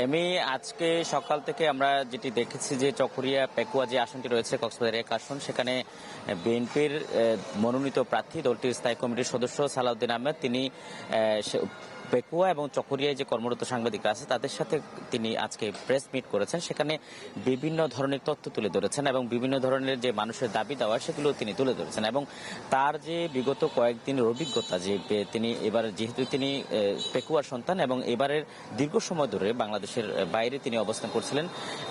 আমি আজকে সকাল থেকে আমরা যেটি দেখেছি যে চকরিয়া পেকুয়া যে আসনটি রয়েছে কক্সবাজার এক আসন, সেখানে বিএনপির মনোনীত প্রার্থী দলটির স্থায়ী কমিটির সদস্য সালাউদ্দিন আহমেদ তিনি পেকুয়া এবং চকরিয়ায় যে কর্মরত সাংবাদিকরা আছে তাদের সাথে তিনি আজকে প্রেস মিট করেছেন। সেখানে বিভিন্ন ধরনের তথ্য তুলে ধরেছেন এবং বিভিন্ন ধরনের যে মানুষের দাবি দেওয়া সেগুলো তিনি তুলে ধরেছেন এবং তার যে বিগত কয়েকদিনের অভিজ্ঞতা যে তিনি এবার যেহেতু তিনি পেকুয়ার সন্তান এবং এবারের দীর্ঘ সময় ধরে বাংলাদেশের বাইরে তিনি অবস্থান করছিলেন,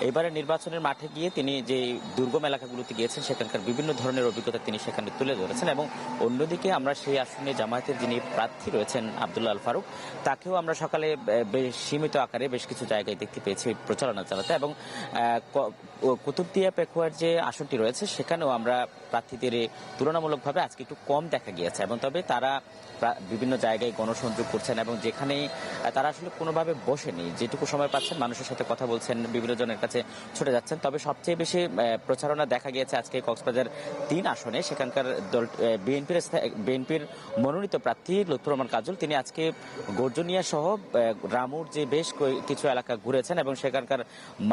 এবারের নির্বাচনের মাঠে গিয়ে তিনি যে দুর্গম এলাকাগুলোতে গিয়েছেন সেখানকার বিভিন্ন ধরনের অভিজ্ঞতা তিনি সেখানে তুলে ধরেছেন। এবং অন্যদিকে আমরা সেই আসনে জামায়াতের যিনি প্রার্থী রয়েছেন আব্দুল্লাহ আল ফারুক, তাকেও আমরা সকালে বেশ সীমিত আকারে বেশ কিছু জায়গায় দেখতে পেয়েছি প্রচারণা চালাতে। এবং কুতুবদিয়া পেকুয়ার যে আসনটি রয়েছে সেখানেও আমরা প্রার্থীদের তুলনামূলকভাবে আজকে একটু কম দেখা গিয়েছে এবং তবে তারা বিভিন্ন জায়গায় গণসংযোগ করছেন এবং যেখানেই তারা আসলে কোনোভাবে বসেনি, যেটুকু সময় পাচ্ছেন মানুষের সাথে কথা বলছেন, বিভিন্ন জনের কাছে ছুটে যাচ্ছেন। তবে সবচেয়ে বেশি প্রচারণা দেখা গিয়েছে আজকে কক্সবাজার ৩ আসনে। সেখানকার দল বিএনপির মনোনীত প্রার্থী লুৎফর রহমান কাজল তিনি আজকে গর্জনিয়া সহ রামুর যে বেশ কিছু এলাকা ঘুরেছেন এবং সেখানকার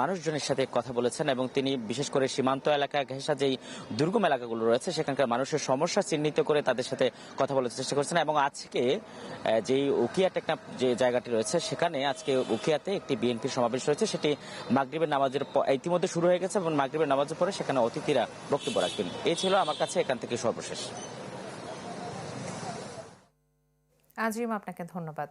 মানুষজনের সাথে কথা বলেছেন এবং তিনি বিশেষ করে সীমান্ত এলাকা ঘেঁষা যেই দুর্গম এলাকাগুলো রয়েছে সেখানকার মানুষের সমস্যা চিহ্নিত করে তাদের সাথে কথা বলার চেষ্টা করছেন। এবং আজকে যেই উকিয়া টেকনাফ যে জায়গাটি রয়েছে সেখানে আজকে উকিয়াতে একটি বিএনপির সমাবেশ রয়েছে, সেটি মাগরিবের নামাজের ইতিমধ্যে শুরু হয়ে গেছে এবং মাগরিবের নামাজের পরে সেখানে অতিথিরা বক্তব্য রাখবেন। এই ছিল আমার কাছে এখান থেকে সর্বশেষ। আজিম, আপনাকে ধন্যবাদ।